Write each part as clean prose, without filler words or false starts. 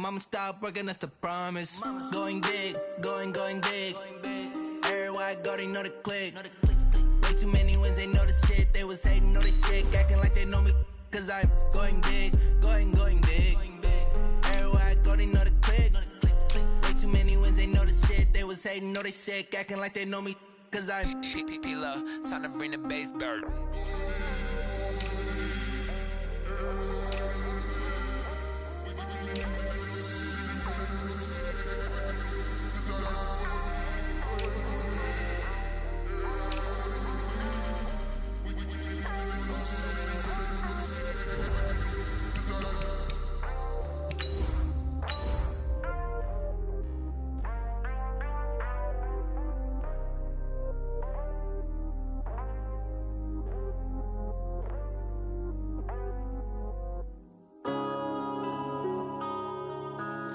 I'ma stop working, that's the promise. Going big, going big. Everywhere I go, they know the click. Way too many wins, they know the shit. They was hating, know they sick, acting like they know me. Cause I'm going big, going big. Everywhere I go, they know the click. Way too many wins, they know the shit. They was hating, know they sick, acting like they know me. Cause I'm P-Lo, time to bring the bass back.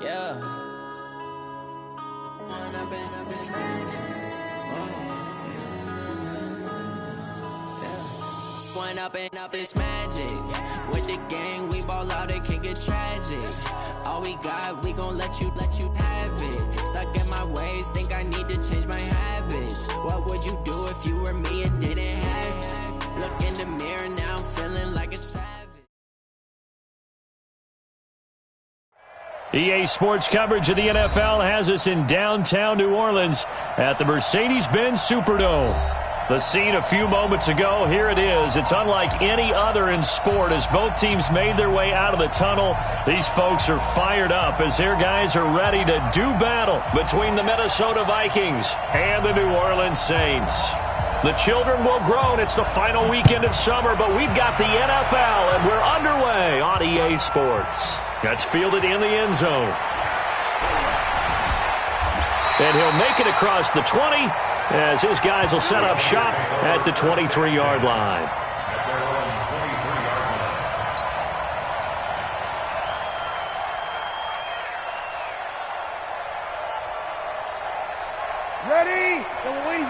Yeah. One up and up is magic. With the gang, we ball out, it can get tragic. All we got, we gon' let you have it. Stuck in my ways, think I need to change my habits. What would you do if you were me and didn't have it? Look in the mirror, now I'm feeling like a savage. EA Sports coverage of the NFL has us in downtown New Orleans at the Mercedes-Benz Superdome. The scene a few moments ago, here it is. It's unlike any other in sport as both teams made their way out of the tunnel. These folks are fired up as their guys are ready to do battle between the Minnesota Vikings and the New Orleans Saints. The children will groan. It's the final weekend of summer, but we've got the NFL, and we're underway on EA Sports. That's fielded in the end zone. And he'll make it across the 20 as his guys will set up shop at the 23-yard line. Ready?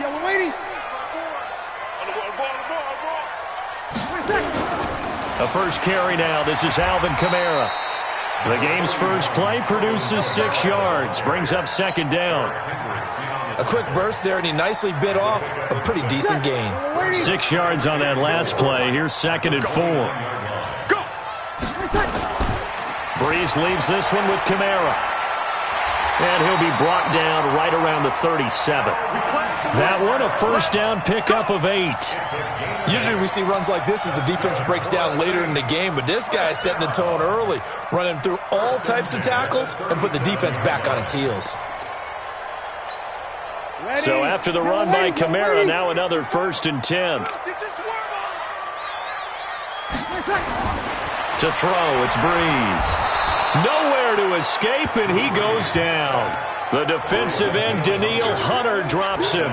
Yellow waiting. A first carry now. This is Alvin Kamara. The game's first play produces 6 yards, brings up second down. A quick burst there, and he nicely bit off a pretty decent gain. 6 yards on that last play. Here's second and 4. Breeze leaves this one with Kamara. And he'll be brought down right around the 37. That one, a first down pickup of 8. Usually we see runs like this as the defense breaks down later in the game, but this guy is setting the tone early, running through all types of tackles and put the defense back on its heels. So after the run by Kamara, now another first and 10. To throw, it's Breeze. Nowhere to escape, and he goes down. The defensive end, Danielle Hunter, drops him.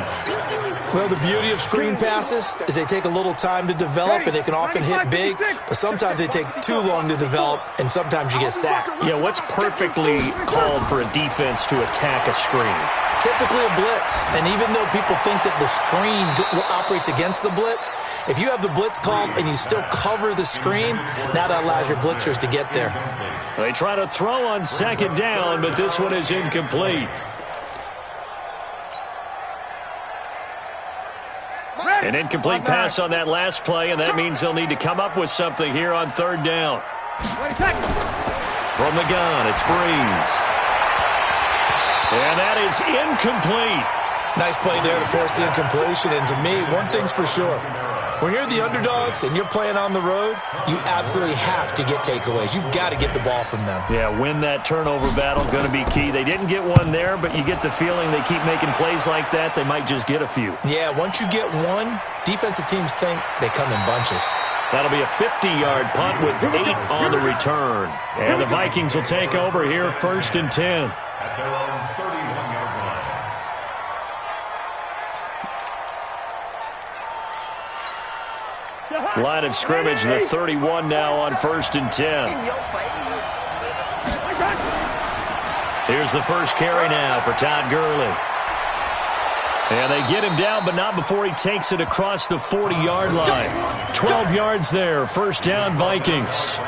Well, the beauty of screen passes is they take a little time to develop, and they can often hit big, but sometimes they take too long to develop, and sometimes you get sacked. Yeah, what's perfectly called for a defense to attack a screen? Typically a blitz, and even though people think that the screen operates against the blitz, if you have the blitz called and you still cover the screen, now that allows your blitzers to get there. They try to throw on second down, but this one is incomplete. An incomplete pass on that last play, and that means they'll need to come up with something here on third down. From the gun, it's Breeze. And that is incomplete. Nice play there to force the incompletion, and to me, one thing's for sure. When you're the underdogs and you're playing on the road, you absolutely have to get takeaways. You've got to get the ball from them. Yeah, win that turnover battle, going to be key. They didn't get one there, but you get the feeling they keep making plays like that, they might just get a few. Yeah, once you get one, defensive teams think they come in bunches. That'll be a 50-yard punt with 8 on the return. And the Vikings will take over here first and 10. At their own 31-yard line. Line of scrimmage, the 31 now on first and 10. Here's the first carry now for Todd Gurley. And they get him down, but not before he takes it across the 40-yard line. 12 yards there, first down Vikings.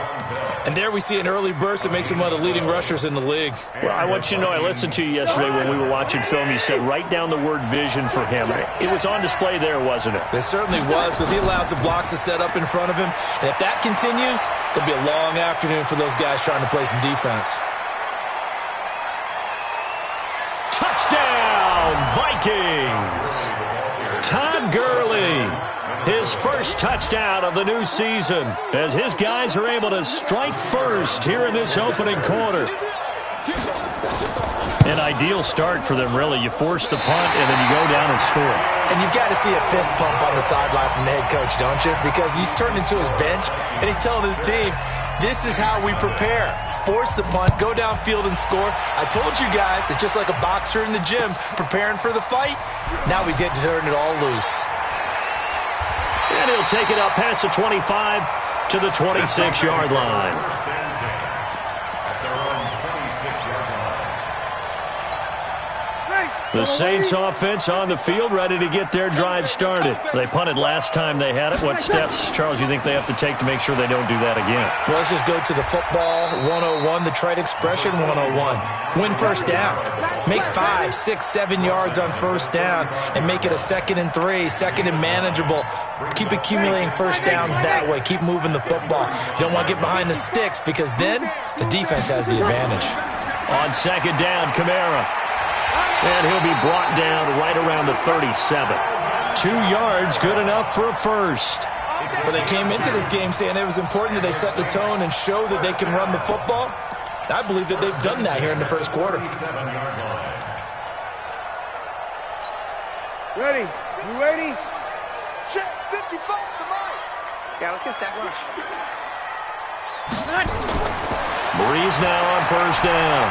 And there we see an early burst that makes him one of the leading rushers in the league. Well, I want you to know, I listened to you yesterday when we were watching film. You said write down the word vision for him. It was on display there, wasn't it? It certainly was, because he allows the blocks to set up in front of him. And if that continues, it'll be a long afternoon for those guys trying to play some defense. Touchdown, Vikings! Todd Gurley, his first touchdown of the new season, as his guys are able to strike first here in this opening quarter. An ideal start for them, really. You force the punt, and then you go down and score. And you've got to see a fist pump on the sideline from the head coach, don't you? Because he's turned into his bench, and he's telling his team, this is how we prepare. Force the punt, go downfield and score. I told you guys, it's just like a boxer in the gym preparing for the fight. Now we get to turn it all loose. And he'll take it up past the 25 to the 26-yard line. The Saints offense on the field, ready to get their drive started. They punted last time they had it. What steps, Charles, you think they have to take to make sure they don't do that again? Well, let's just go to the football 101, the trite expression 101. Win first down. Make 5, 6, 7 yards on first down and make it a 2nd and 3, 2nd and manageable. Keep accumulating first downs that way. Keep moving the football. You don't want to get behind the sticks because then the defense has the advantage. On 2nd down, Kamara. And he'll be brought down right around the 37. 2 yards, good enough for a first. Well, they came into this game saying it was important that they set the tone and show that they can run the football. I believe that they've done that here in the first quarter. Ready? You ready? Check 55 to mine. Yeah, let's get sack lunch. Breeze now on first down.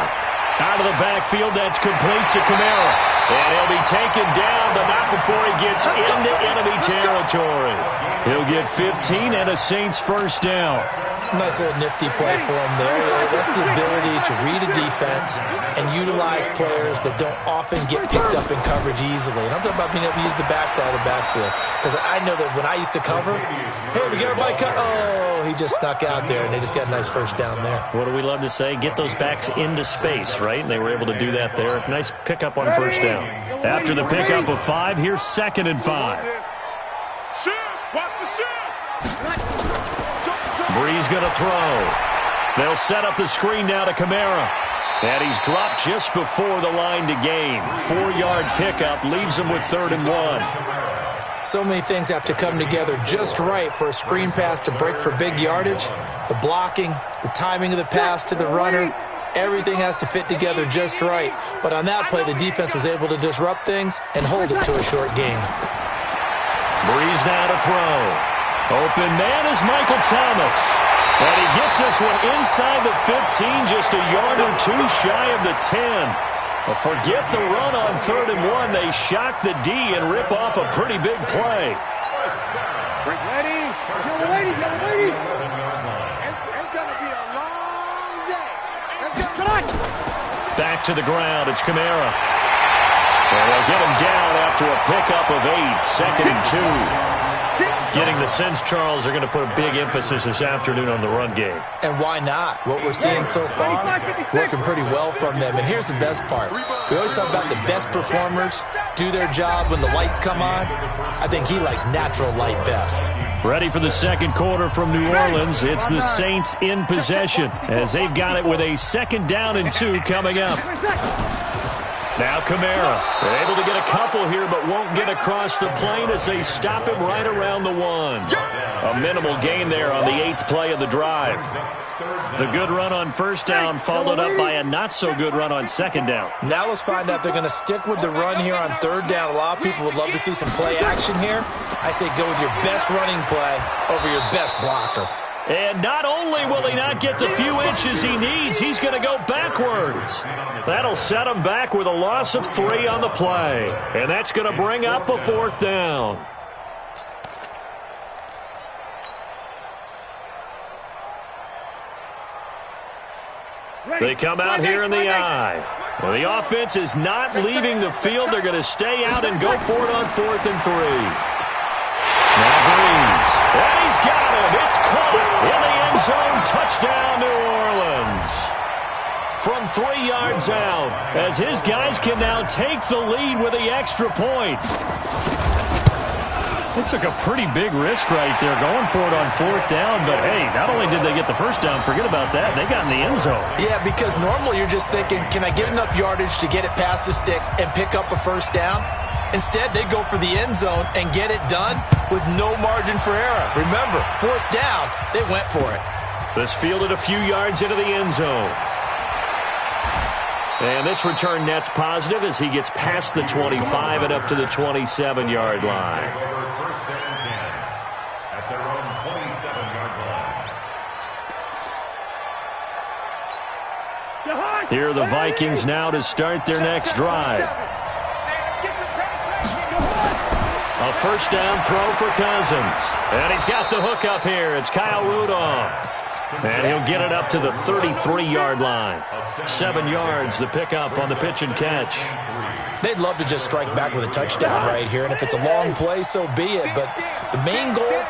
Out of the backfield, that's complete to Kamara. And he'll be taken down, but not before he gets into enemy territory. He'll get 15 and a Saints first down. Nice little nifty play for him there. That's the ability to read a defense and utilize players that don't often get picked up in coverage easily. And I'm talking about being able to use the backside of the backfield. Because I know that when I used to cover, hey, we got everybody cut. Oh, he just snuck out there, and they just got a nice first down there. What do we love to say? Get those backs into space, right? And they were able to do that there. Nice pickup on first down. After the pickup of 5, here's 2nd and 5. Watch the shit. Breeze going to throw. They'll set up the screen now to Kamara. And he's dropped just before the line to gain. 4-yard pickup leaves him with 3rd and 1. So many things have to come together just right for a screen pass to break for big yardage. The blocking, the timing of the pass to the runner, everything has to fit together just right. But on that play, the defense was able to disrupt things and hold it to a short gain. Breeze now to throw. Open man is Michael Thomas. And he gets this one inside the 15, just a yard or 2 shy of the 10. But forget the run on 3rd and 1. They shock the D and rip off a pretty big play. Ready? Yellow lady, yellow lady. It's going to be a long day. Come on. Back to the ground. It's Kamara. And they'll get him down after a pickup of 8. 2nd and 2. Getting the sense, Charles, they're going to put a big emphasis this afternoon on the run game. And why not? What we're seeing so far, working pretty well from them. And here's the best part. We always talk about the best performers do their job when the lights come on. I think he likes natural light best. Ready for the second quarter from New Orleans. It's the Saints in possession as they've got it with a 2nd down and 2 coming up. Now Kamara, they're able to get a couple here, but won't get across the plane as they stop him right around the 1. A minimal gain there on the 8th play of the drive. The good run on first down followed up by a not-so-good run on 2nd down. Now let's find out if they're going to stick with the run here on 3rd down. A lot of people would love to see some play action here. I say go with your best running play over your best blocker. And not only will he not get the few inches he needs, he's going to go backwards. That'll set him back with a loss of 3 on the play. And that's going to bring up a 4th down. They come out here in the eye. Well, the offense is not leaving the field. They're going to stay out and go for it on 4th and 3. Now Breeze. And he's got him. It's caught in the end zone. Touchdown, New Orleans. From 3 yards out, as his guys can now take the lead with the extra point. They took a pretty big risk right there going for it on 4th down, but hey, not only did they get the first down, forget about that, they got in the end zone. Yeah, because normally you're just thinking, can I get enough yardage to get it past the sticks and pick up a first down? Instead, they go for the end zone and get it done with no margin for error. Remember, 4th down, they went for it. This fielded a few yards into the end zone. And this return net's positive as he gets past the 25 and up to the 27-yard line. First and 10 at their own 27-yard line. Here are the Vikings now to start their next drive. A first down throw for Cousins. And he's got the hook up here. It's Kyle Rudolph. And he'll get it up to the 33-yard line. 7 yards, the pickup on the pitch and catch. They'd love to just strike back with a touchdown right here, and if it's a long play, so be it. But the main goal,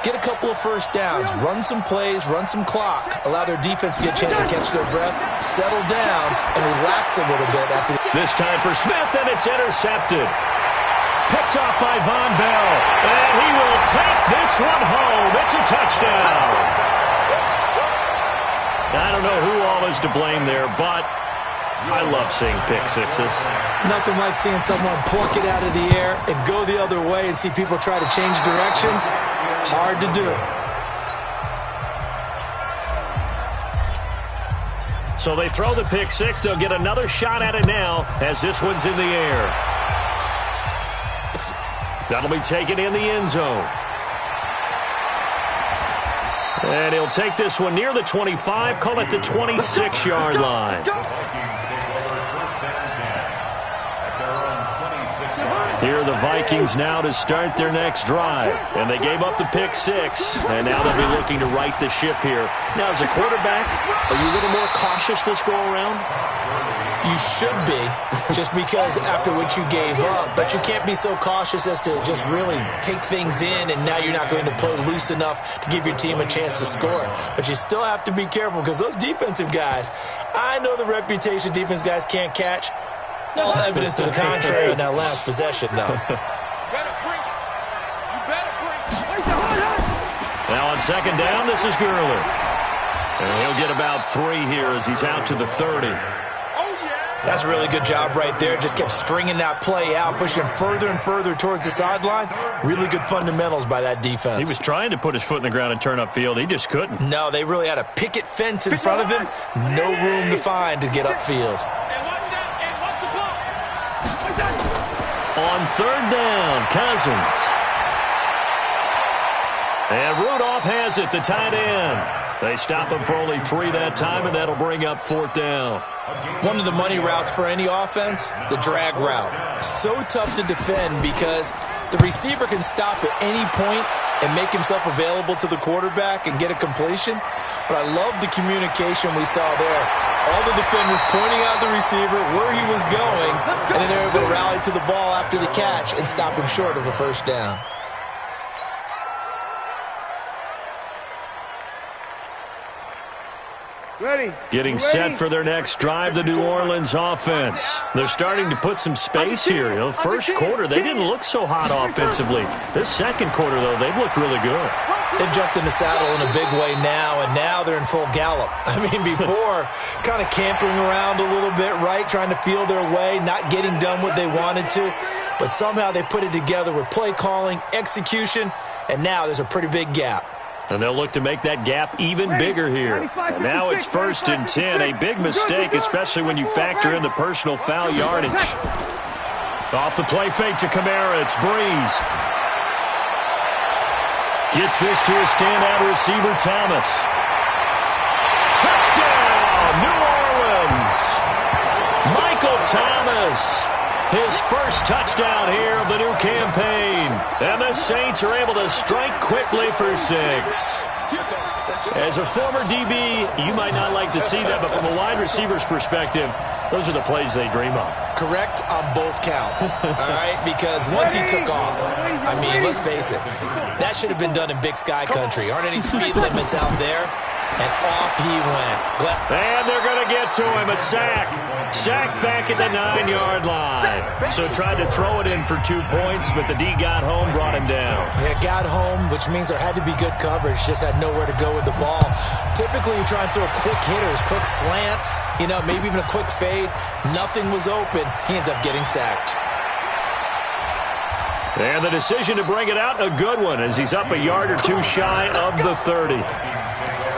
get a couple of first downs, run some plays, run some clock, allow their defense to get a chance to catch their breath, settle down, and relax a little bit after. This time for Smith, and it's intercepted. Picked off by Von Bell, and he will take this one home. It's a touchdown. I don't know who all is to blame there, but I love seeing pick sixes. Nothing like seeing someone pluck it out of the air and go the other way and see people try to change directions. Hard to do. So they throw the pick six. They'll get another shot at it now as this one's in the air. That'll be taken in the end zone. And he'll take this one near the 25, call it the 26-yard line. Here are the Vikings now to start their next drive. And they gave up the pick six, and now they'll be looking to right the ship here. Now, as a quarterback, are you a little more cautious this go-around? You should be, just because after what you gave up. But you can't be so cautious as to just really take things in, and now you're not going to play loose enough to give your team a chance to score. But you still have to be careful, because those defensive guys, I know the reputation defense guys can't catch. All evidence to the contrary in that last possession, though. Now on second down, this is Gurley. And he'll get about 3 here as he's out to the 30. That's a really good job right there. Just kept stringing that play out, pushing him further and further towards the sideline. Really good fundamentals by that defense. He was trying to put his foot in the ground and turn upfield. He just couldn't. No, they really had a picket fence in front of him. No room to find to get upfield. On third down, Cousins. And Rudolph has it, the tight end. They stop him for only 3 that time, and that'll bring up 4th down. One of the money routes for any offense, the drag route. So tough to defend because the receiver can stop at any point and make himself available to the quarterback and get a completion. But I love the communication we saw there. All the defenders pointing out the receiver, where he was going, and then they're able to rally to the ball after the catch and stop him short of a first down. Getting set for their next drive, the New Orleans offense. They're starting to put some space here. You know, first quarter, they didn't look so hot offensively. This second quarter, though, they've looked really good. They've jumped in the saddle in a big way now, and now they're in full gallop. I mean, before, kind of cantering around a little bit, right, trying to feel their way, not getting done what they wanted to. But somehow they put it together with play calling, execution, and now there's a pretty big gap. And they'll look to make that gap even bigger here. And now it's 1st and 10. A big mistake, especially when you factor in the personal foul yardage. Off the play fake to Kamara. It's Breeze. Gets this to a standout receiver, Thomas. Touchdown, New Orleans. Michael Thomas. His first touchdown here of the new campaign. And the Saints are able to strike quickly for 6. As a former DB, you might not like to see that, but from a wide receiver's perspective, those are the plays they dream of. Correct on both counts, all right? Because once he took off, I mean, let's face it, that should have been done in Big Sky country. Aren't any speed limits out there? And off he went. And they're going to get to him. A sack. Sacked back at the 9-yard line. So tried to throw it in for 2 points, but the D got home, brought him down. Yeah, got home, which means there had to be good coverage. Just had nowhere to go with the ball. Typically, you try and throw quick hitters, quick slants, maybe even a quick fade. Nothing was open. He ends up getting sacked. And the decision to bring it out, a good one, as he's up a yard or two shy of the 30.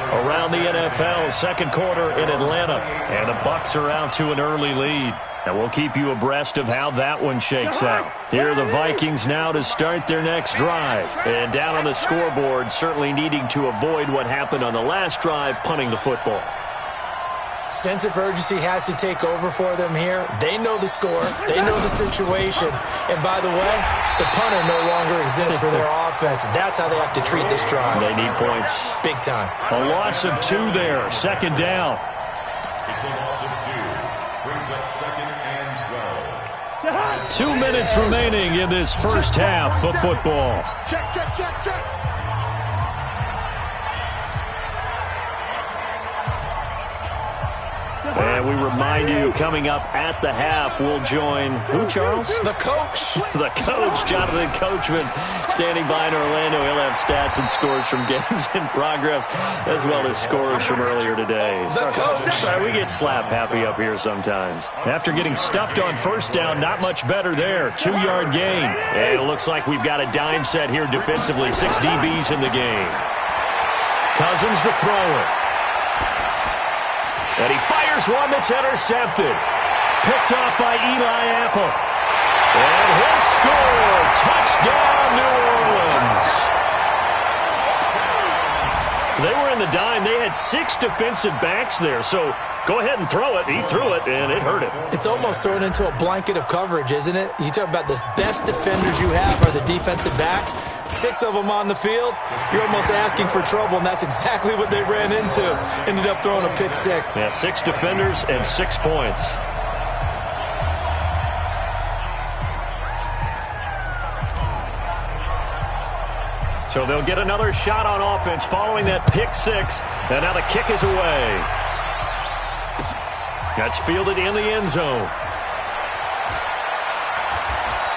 Around the NFL, second quarter in Atlanta, and the Bucs are out to an early lead. And we'll keep you abreast of how that one shakes out. Here are the Vikings now to start their next drive. And down on the scoreboard, certainly needing to avoid what happened on the last drive, punting the football. Sense of urgency has to take over for them here. They know the score. They know the situation. And by the way, the punter no longer exists for their offense. That's how they have to treat this drive. They need points. Big time. A loss of 2 there. Second down. It's a loss of 2. Brings up 2nd and 12. 2 minutes remaining in this first half of football. Check, check, check, check. And we remind you, coming up at the half, we'll join who, Charles? The coach. The coach, Jonathan Coachman, standing by in Orlando. He'll have stats and scores from games in progress, as well as scores from earlier today. The coach. Sorry, we get slap happy up here sometimes. After getting stuffed on first down, not much better there. 2-yard gain. And it looks like we've got a dime set here defensively. 6 DBs in the game. Cousins the thrower. And he fires one that's intercepted. Picked off by Eli Apple. And he'll score. Touchdown, New Orleans. They were in the dime. They had 6 defensive backs there. So go ahead and throw it. He threw it, and it hurt him. It's almost thrown into a blanket of coverage, isn't it? You talk about the best defenders you have are the defensive backs. 6 of them on the field. You're almost asking for trouble, and that's exactly what they ran into. Ended up throwing a pick 6. Yeah, 6 defenders and 6 points. So they'll get another shot on offense following that pick 6. And now the kick is away. That's fielded in the end zone.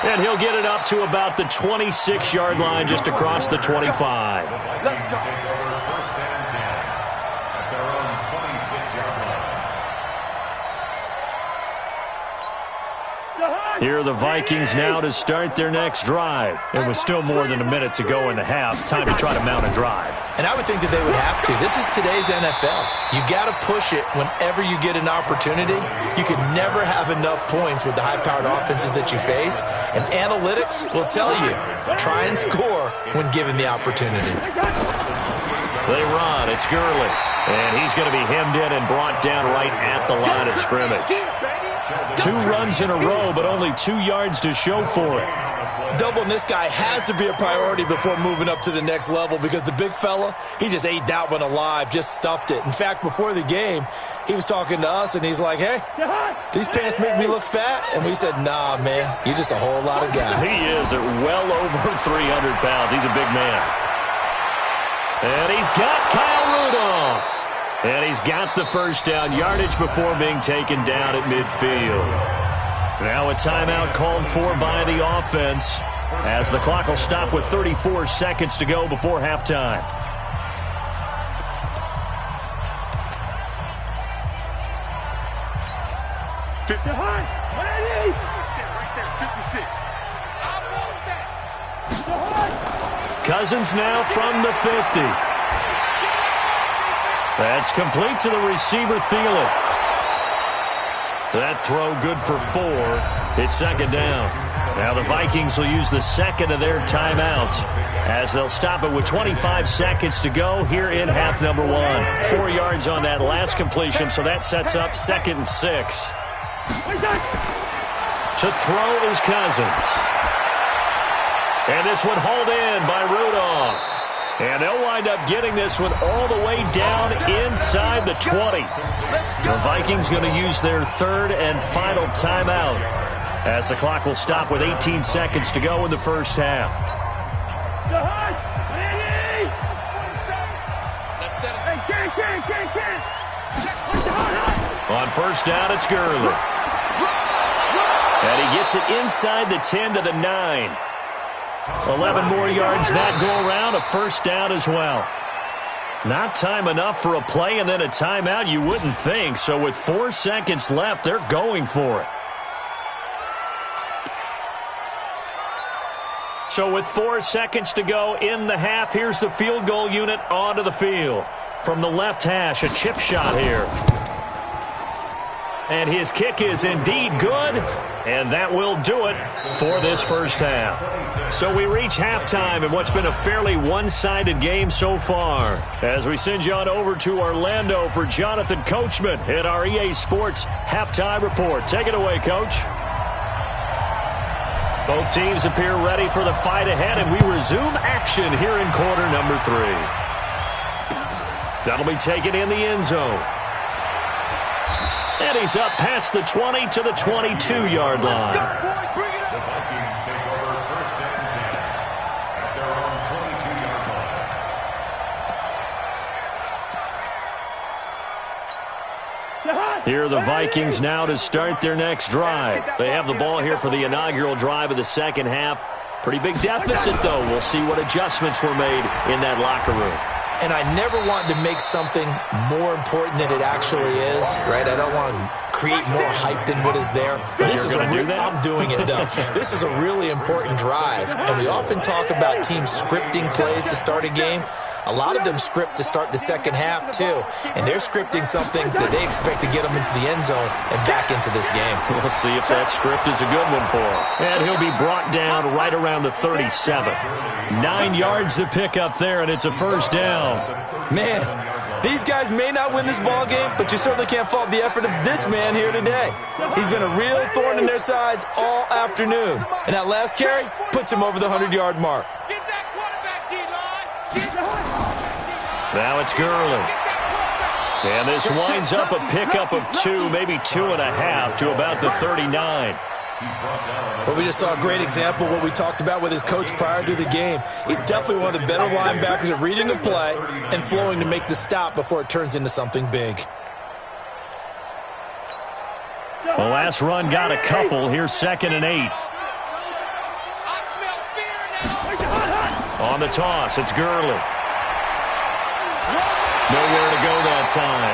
And he'll get it up to about the 26-yard line, just across the 25. Let's go. First and 10 at their own 26-yard line. Here are the Vikings now to start their next drive. And with still more than a minute to go in the half, time to try to mount a drive. And I would think that they would have to. This is today's NFL. You got to push it whenever you get an opportunity. You can never have enough points with the high-powered offenses that you face. And analytics will tell you, try and score when given the opportunity. They run. It's Gurley. And he's going to be hemmed in and brought down right at the line of scrimmage. 2 runs in a row, but only 2 yards to show for it. Doubling this guy has to be a priority before moving up to the next level, because the big fella, he just ate that one alive, just stuffed it. In fact, before the game, he was talking to us, and he's like, hey, these pants make me look fat? And we said, nah, man, you're just a whole lot of guy. He is at well over 300 pounds. He's a big man. And he's got Kyle Rudolph. And he's got the first down, yardage before being taken down at midfield. Now a timeout called for by the offense, as the clock will stop with 34 seconds to go before halftime. Right there, 56. Cousins now from the 50. That's complete to the receiver, Thielen. That throw good for 4. It's second down. Now the Vikings will use the second of their timeouts, as they'll stop it with 25 seconds to go here in half number 1. 4 yards on that last completion, so that sets up 2nd and 6. To throw is Cousins. And this one hauled in by Rudolph. And they'll wind up getting this one all the way down inside the 20. The Vikings going to use their third and final timeout as the clock will stop with 18 seconds to go in the first half. On first down, it's Gurley. And he gets it inside the 10 to the 9. 11 more yards that go around, a first down as well. Not time enough for a play and then a timeout, you wouldn't think. So with 4 seconds left, they're going for it. So with 4 seconds to go in the half, here's the field goal unit onto the field. From the left hash, a chip shot here. And his kick is indeed good, and that will do it for this first half. So we reach halftime in what's been a fairly one-sided game so far. As we send you on over to Orlando for Jonathan Coachman at our EA Sports Halftime Report. Take it away, Coach. Both teams appear ready for the fight ahead, and we resume action here in quarter number 3. That'll be taken in the end zone. And he's up past the 20 to the 22-yard line. The Vikings take over first and 10 at their own 22-yard line. Here are the Vikings now to start their next drive. They have the ball here for the inaugural drive of the second half. Pretty big deficit, though. We'll see what adjustments were made in that locker room. And I never want to make something more important than it actually is, right? I don't want to create more hype than what is there. This is I'm doing it, though. This is a really important drive. And we often talk about teams scripting plays to start a game. A lot of them script to start the second half, too. And they're scripting something that they expect to get them into the end zone and back into this game. We'll see if that script is a good one for him. And he'll be brought down right around the 37. 9 yards to pick up there, and it's a first down. Man, these guys may not win this ball game, but you certainly can't fault the effort of this man here today. He's been a real thorn in their sides all afternoon. And that last carry puts him over the 100-yard mark. Now it's Gurley. And this winds up a pickup of 2, maybe 2.5 to about the 39. Well, we just saw a great example of what we talked about with his coach prior to the game. He's definitely one of the better linebackers at reading a play and flowing to make the stop before it turns into something big. The last run got a couple. Here's 2nd and 8. On the toss, it's Gurley. Nowhere to go that time.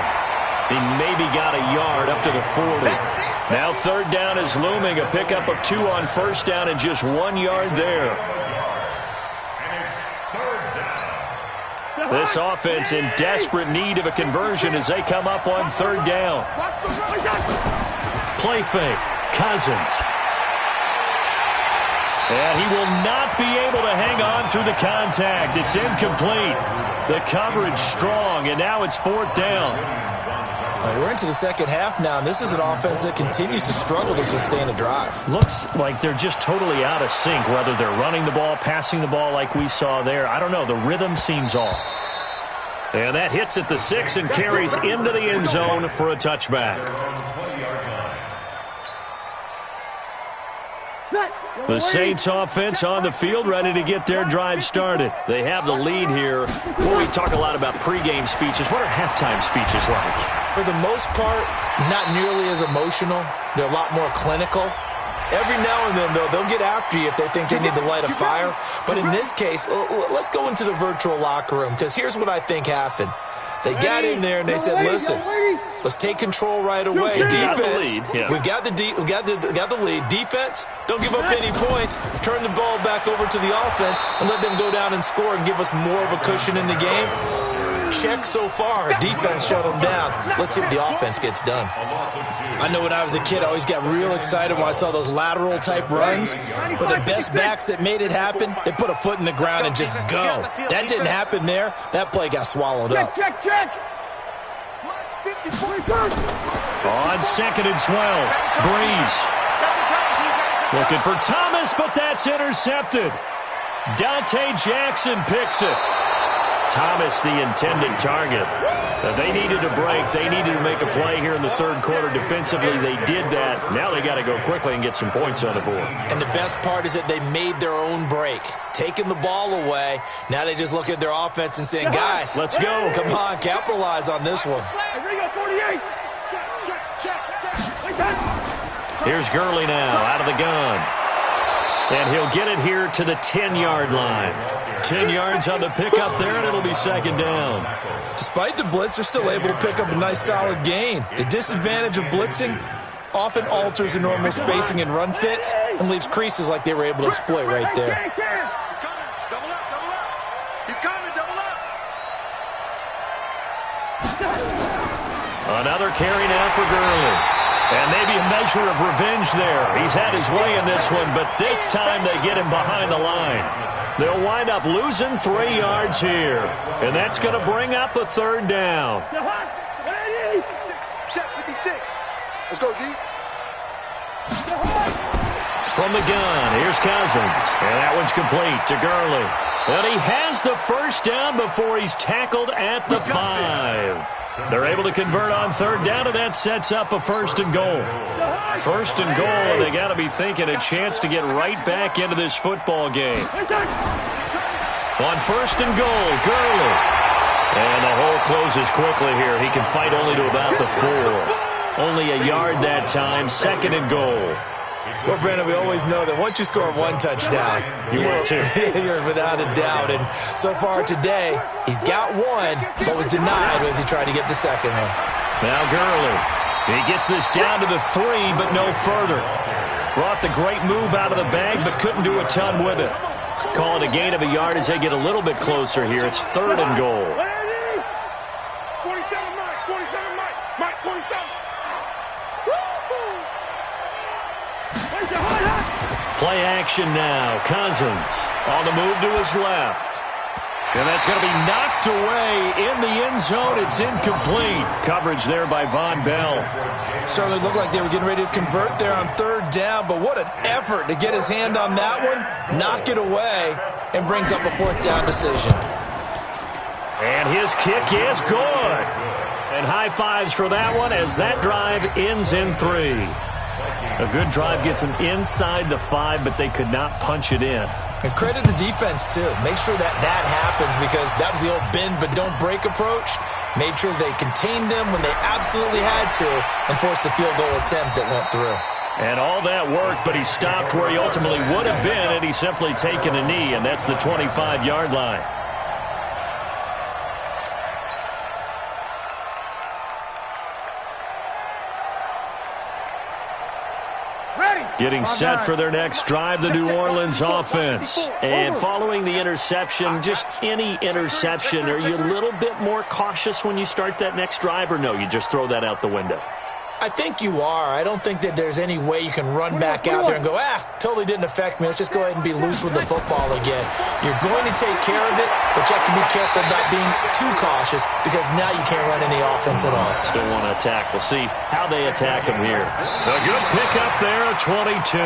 He maybe got a yard up to the 40. Now third down is looming. A pickup of 2 on first down and just 1 yard there. This offense in desperate need of a conversion as they come up on third down. Play fake. Cousins. And he will not be able to hang on through the contact. It's incomplete. The coverage strong, and now it's 4th down. We're into the second half now, and this is an offense that continues to struggle to sustain a drive. Looks like they're just totally out of sync, whether they're running the ball, passing the ball like we saw there. I don't know. The rhythm seems off. And that hits at the 6 and carries into the end zone for a touchback. The Saints offense on the field, ready to get their drive started. They have the lead here. Well, we talk a lot about pregame speeches. What are halftime speeches like? For the most part, not nearly as emotional. They're a lot more clinical. Every now and then, though, they'll get after you if they think they need to light a fire. But in this case, let's go into the virtual locker room, because here's what I think happened. They got in there and they said, listen, let's take control right away. Defense, we've got the lead. Defense, don't give up any points. Turn the ball back over to the offense and let them go down and score and give us more of a cushion in the game. Check so far. Defense shut them down. Let's see what the offense gets done. I know when I was a kid, I always got real excited when I saw those lateral-type runs. But the best backs that made it happen, they put a foot in the ground and just go. That didn't happen there. That play got swallowed up. Check. On 2nd and 12, Breeze. Looking for Thomas, but that's intercepted. Dante Jackson picks it. Thomas, the intended target. They needed a break. They needed to make a play here in the third quarter defensively. They did that. Now they got to go quickly and get some points on the board. And the best part is that they made their own break, taking the ball away. Now they just look at their offense and saying, guys, let's go. Come on, capitalize on this one. Here's Gurley now out of the gun. And he'll get it here to the 10-yard line. 10 yards on the pickup there, and it'll be second down. Despite the blitz, they're still able to pick up a nice, solid gain. The disadvantage of blitzing often alters the normal spacing and run fits and leaves creases like they were able to exploit right there. Double up, double up. He's coming, double up. Another carry now for Gurley. And maybe a measure of revenge there. He's had his way in this one, but this time they get him behind the line. They'll wind up losing 3 yards here. And that's going to bring up a third down. Check 56. Let's go, D. From the gun, here's Cousins. And that one's complete to Gurley. And he has the first down before he's tackled at the 5. They're able to convert on third down, and that sets up a first and goal. First and goal, and they got to be thinking a chance to get right back into this football game. On first and goal, Gurley. And the hole closes quickly here. He can fight only to about the 4. Only a yard that time, second and goal. Well, Brandon, we always know that once you score one touchdown, you're without a doubt. And so far today, he's got one, but was denied as he tried to get the second one. Now Gurley. He gets this down to the 3, but no further. Brought the great move out of the bag, but couldn't do a ton with it. Call it a gain of a yard as they get a little bit closer here. It's third and goal. 47 Mike, 47 Mike, Mike 47. Play action now. Cousins on the move to his left. And that's going to be knocked away in the end zone. It's incomplete. Coverage there by Von Bell. Certainly looked like they were getting ready to convert there on third down, but what an effort to get his hand on that one, knock it away, and brings up a fourth down decision. And his kick is good. And high fives for that one as that drive ends in 3. A good drive gets them inside the 5, but they could not punch it in. And credit the defense, too. Make sure that happens because that was the old bend but don't break approach. Made sure they contained them when they absolutely had to and forced the field goal attempt that went through. And all that worked, but he stopped where he ultimately would have been had he simply taken a knee, and that's the 25-yard line. Getting set for their next drive, the New Orleans offense. And following the interception, just any interception, are you a little bit more cautious when you start that next drive, or no, you just throw that out the window? I think you are. I don't think that there's any way you can run back out there and go, totally didn't affect me. Let's just go ahead and be loose with the football again. You're going to take care of it, but you have to be careful about being too cautious because now you can't run any offense at all. Still want to attack. We'll see how they attack him here. A good pickup there, 22.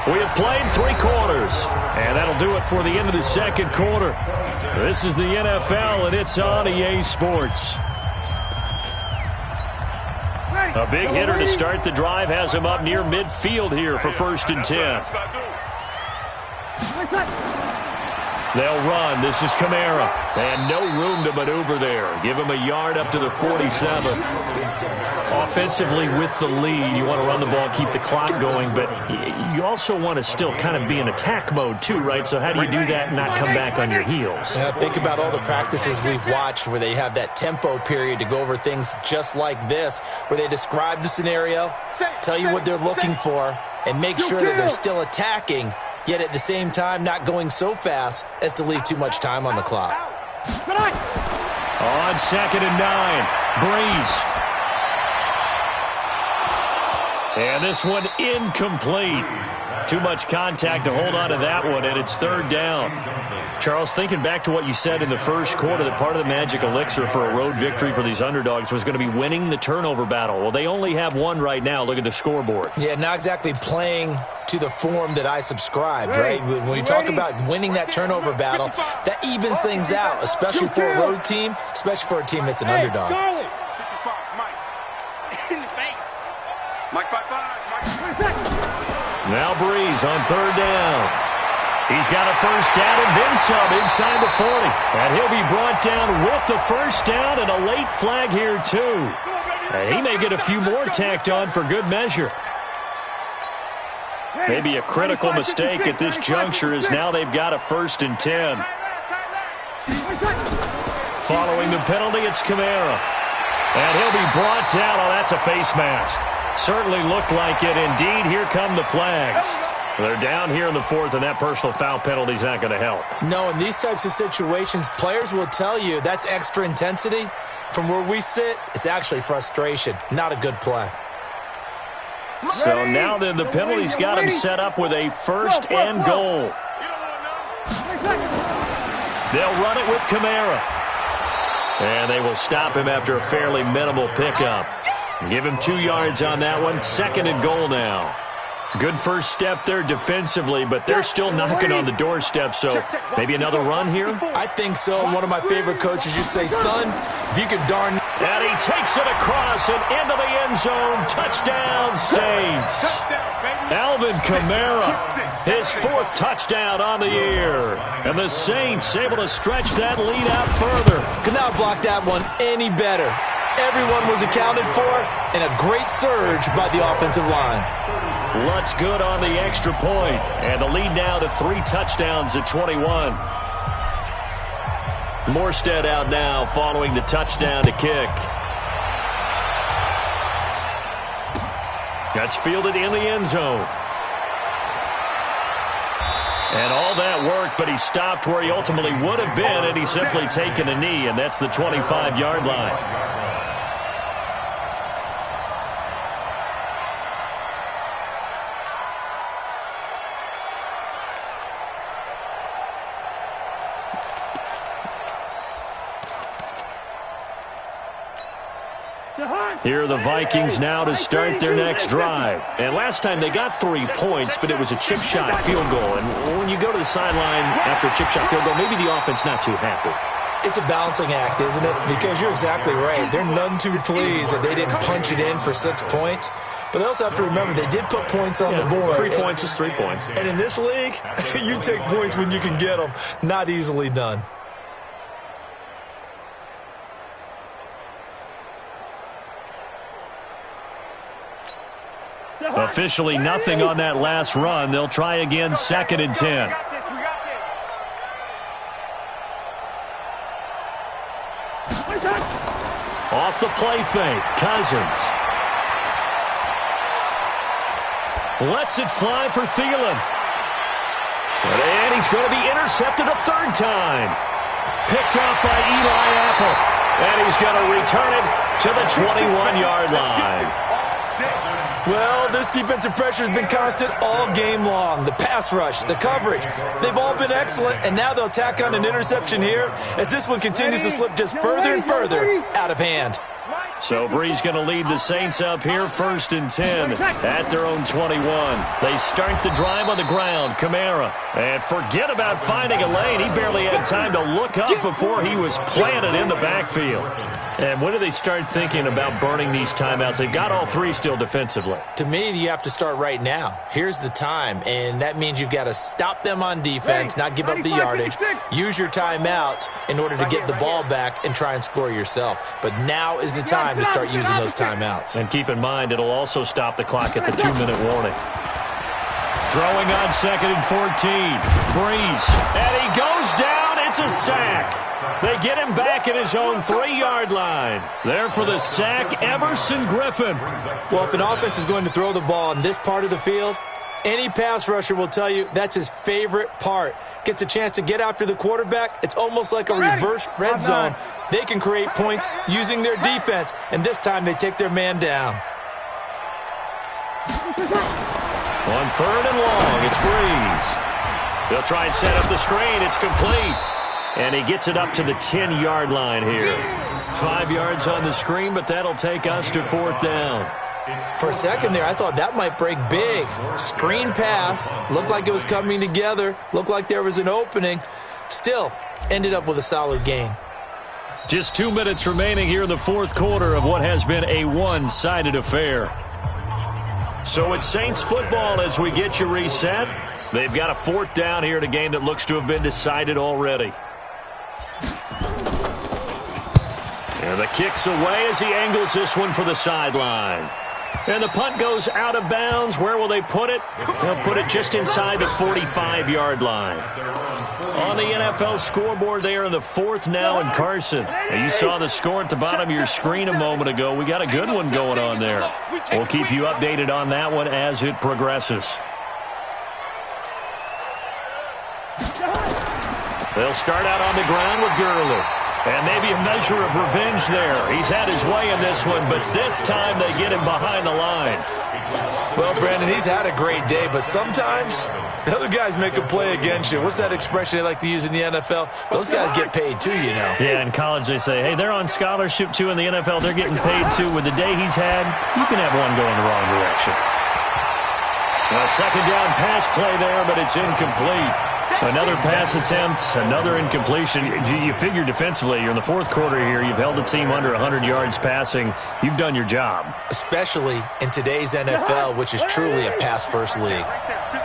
We have played 3 quarters, and that'll do it for the end of the second quarter. This is the NFL, and it's on EA Sports. A big hitter to start the drive has him up near midfield here for first and 10. They'll run. This is Kamara. And no room to maneuver there. Give him a yard up to the 47. Offensively with the lead, you want to run the ball, keep the clock going, but you also want to still kind of be in attack mode too, right? So how do you do that and not come back on your heels? Yeah, think about all the practices we've watched where they have that tempo period to go over things just like this, where they describe the scenario, tell you what they're looking for, and make sure that they're still attacking, yet at the same time not going so fast as to leave too much time on the clock. On second and 9, Breeze. And this one incomplete. Too much contact to hold on to that one, and it's third down. Charles, thinking back to what you said in the first quarter, that part of the magic elixir for a road victory for these underdogs was going to be winning the turnover battle. Well, they only have one right now. Look at the scoreboard. Yeah, not exactly playing to the form that I subscribed, right? When you talk about winning that turnover battle, that evens things out, especially for a road team, especially for a team that's an underdog. Charlie. 55, Mike. In the face. Mike, 5-5. Now Breeze on third down. He's got a first down and then some inside the 40. And he'll be brought down with the first down and a late flag here too. And he may get a few more tacked on for good measure. Maybe a critical mistake at this juncture, as now they've got a 1st and 10. Following the penalty, it's Kamara. And he'll be brought down. Oh, that's a face mask. Certainly looked like it. Indeed, here come the flags. They're down here in the 4th, and that personal foul penalty is not going to help. No, in these types of situations, players will tell you that's extra intensity. From where we sit, it's actually frustration. Not a good play. So now then, the penalty's got him set up with a 1st and goal. They'll run it with Kamara. And they will stop him after a fairly minimal pickup. Give him 2 yards on that one. 2nd and goal now. Good first step there defensively, but they're still knocking on the doorstep, so maybe another run here? I think so. One of my favorite coaches used to say, son, if you could darn... And he takes it across and into the end zone. Touchdown, Saints. Alvin Kamara, his 4th touchdown on the year. And the Saints able to stretch that lead out further. Could not block that one any better. Everyone was accounted for, and a great surge by the offensive line. Lutz good on the extra point, and the lead now to 3 touchdowns at 21. Morstead out now following the touchdown to kick. That's fielded in the end zone. And all that work, but he stopped where he ultimately would have been, and he's simply taken a knee, and that's the 25-yard line. Here are the Vikings now to start their next drive. And last time they got 3 points, but it was a chip shot field goal. And when you go to the sideline after a chip shot field goal, maybe the offense not too happy. It's a balancing act, isn't it? Because you're exactly right. They're none too pleased that they didn't punch it in for 6 points. But they also have to remember they did put points on the board. 3 points is 3 points. And in this league, you take points when you can get them. Not easily done. Officially nothing on that last run. They'll try again, 2nd and 10. Off the play fake, Cousins. Lets it fly for Thielen. And he's going to be intercepted a 3rd time. Picked off by Eli Apple. And he's going to return it to the 21-yard line. Well, this defensive pressure has been constant all game long. The pass rush, the coverage, they've all been excellent, and now they'll tack on an interception here as this one continues to slip just further and further out of hand. So Breeze going to lead the Saints up here, 1st and 10 at their own 21. They start the drive on the ground. Kamara. And forget about finding a lane. He barely had time to look up before he was planted in the backfield. And when do they start thinking about burning these timeouts? They've got all 3 still defensively. To me, you have to start right now. Here's the time, and that means you've got to stop them on defense, not give up the yardage, use your timeouts in order to get the ball back and try and score yourself. But now is the time to start using those timeouts. And keep in mind, it'll also stop the clock at the 2-minute warning. Throwing on 2nd and 14. Breeze. And he goes down. It's a sack. They get him back at his own 3-yard line. There for the sack, Everson Griffin. Well, if an offense is going to throw the ball in this part of the field, any pass rusher will tell you that's his favorite part. Gets a chance to get after the quarterback. It's almost like a reverse red zone. They can create points using their defense, and this time they take their man down. On 3rd and long, it's Breeze. They'll try and set up the screen. It's complete. And he gets it up to the 10-yard line here. 5 yards on the screen, but that'll take us to 4th down. For a second there, I thought that might break big. Screen pass. Looked like it was coming together. Looked like there was an opening. Still, ended up with a solid gain. Just 2 minutes remaining here in the 4th quarter of what has been a one-sided affair. So it's Saints football as we get you reset. They've got a 4th down here in a game that looks to have been decided already. And the kick's away as he angles this one for the sideline. And the punt goes out of bounds. Where will they put it? They'll put it just inside the 45-yard line. On the NFL scoreboard there in the 4th now in Carson. And you saw the score at the bottom of your screen a moment ago. We got a good one going on there. We'll keep you updated on that one as it progresses. They'll start out on the ground with Gurley. And maybe a measure of revenge there. He's had his way in this one, but this time they get him behind the line. Well, Brandon, he's had a great day, but sometimes the other guys make a play against you. What's that expression they like to use in the NFL? Those guys get paid too, you know. Yeah, in college they say, hey, they're on scholarship too. In the NFL, they're getting paid too. With the day he's had, you can have one going the wrong direction. A 2nd down pass play there, but it's incomplete. Another pass attempt, another incompletion. You figure defensively, you're in the 4th quarter here. You've held the team under 100 yards passing. You've done your job. Especially in today's NFL, which is truly a pass-first league.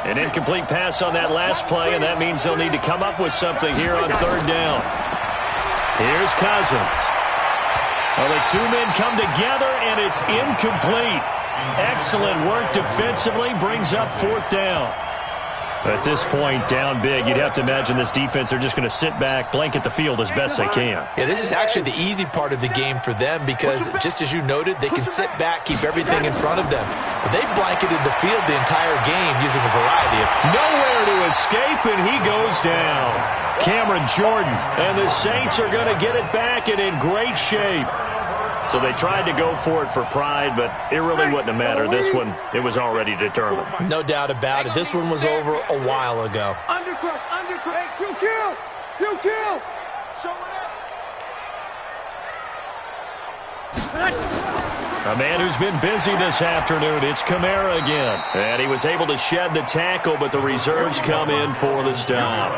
An incomplete pass on that last play, and that means they'll need to come up with something here on 3rd down. Here's Cousins. Well, the two men come together, and it's incomplete. Excellent work defensively, brings up 4th down. At this point, down big, you'd have to imagine this defense, they're just going to sit back, blanket the field as best they can. Yeah, this is actually the easy part of the game for them because, just as you noted, they can sit back, keep everything in front of them. But they blanketed the field the entire game using a variety of... Nowhere to escape, and he goes down. Cameron Jordan, and the Saints are going to get it back and in great shape. So they tried to go for it for pride, but it really wouldn't have mattered. This one, it was already determined. No doubt about it. This one was over a while ago. Undercrush, undercrush. You kill. You kill. A man who's been busy this afternoon, it's Kamara again. And he was able to shed the tackle, but the reserves come in for the stop.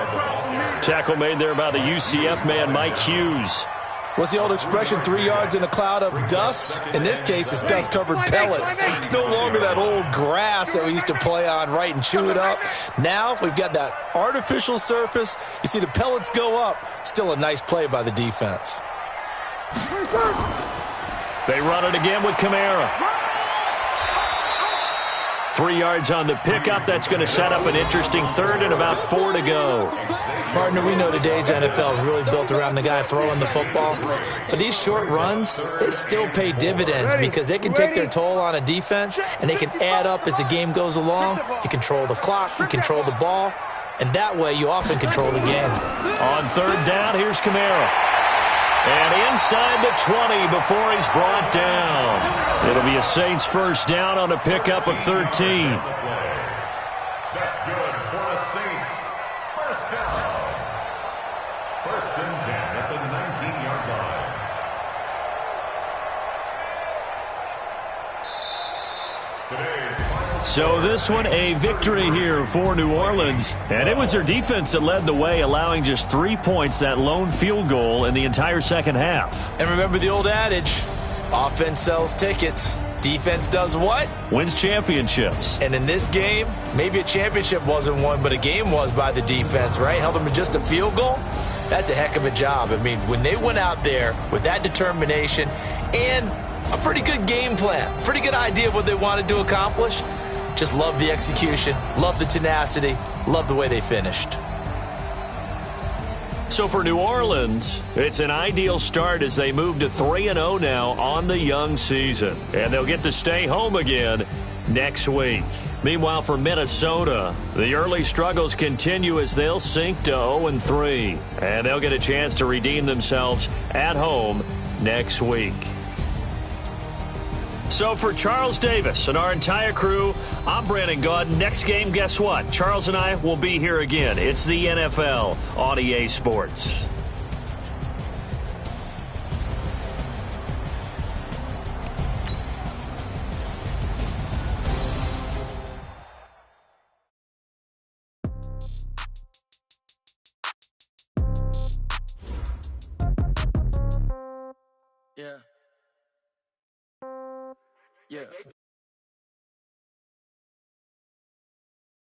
Tackle made there by the UCF man, Mike Hughes. What's the old expression, 3 yards in a cloud of dust? In this case, it's dust-covered pellets. It's no longer that old grass that we used to play on, right, and chew it up. Now we've got that artificial surface. You see the pellets go up. Still a nice play by the defense. They run it again with Kamara. 3 yards on the pickup. That's going to set up an interesting 3rd and about 4 to go. Partner, we know today's NFL is really built around the guy throwing the football. But these short runs, they still pay dividends because they can take their toll on a defense and they can add up as the game goes along. You control the clock, you control the ball, and that way you often control the game. On 3rd down, here's Kamara. And inside the 20 before he's brought down. It'll be a Saints 1st down on a pickup of 13. That's good for the Saints. 1st down. 1st and 10 at the 19-yard line. So this one, a victory here for New Orleans. And it was their defense that led the way, allowing just 3 points, that lone field goal in the entire 2nd half. And remember the old adage, offense sells tickets. Defense does what? Wins championships. And in this game, maybe a championship wasn't won, but a game was by the defense, right? Held them to just a field goal. That's a heck of a job. I mean, when they went out there with that determination and a pretty good game plan, pretty good idea of what they wanted to accomplish, just love the execution, love the tenacity, love the way they finished. So for New Orleans, it's an ideal start as they move to 3-0 now on the young season. And they'll get to stay home again next week. Meanwhile, for Minnesota, the early struggles continue as they'll sink to 0-3. And they'll get a chance to redeem themselves at home next week. So for Charles Davis and our entire crew, I'm Brandon Gaudin. Next game, guess what? Charles and I will be here again. It's the NFL on EA Sports. Yeah.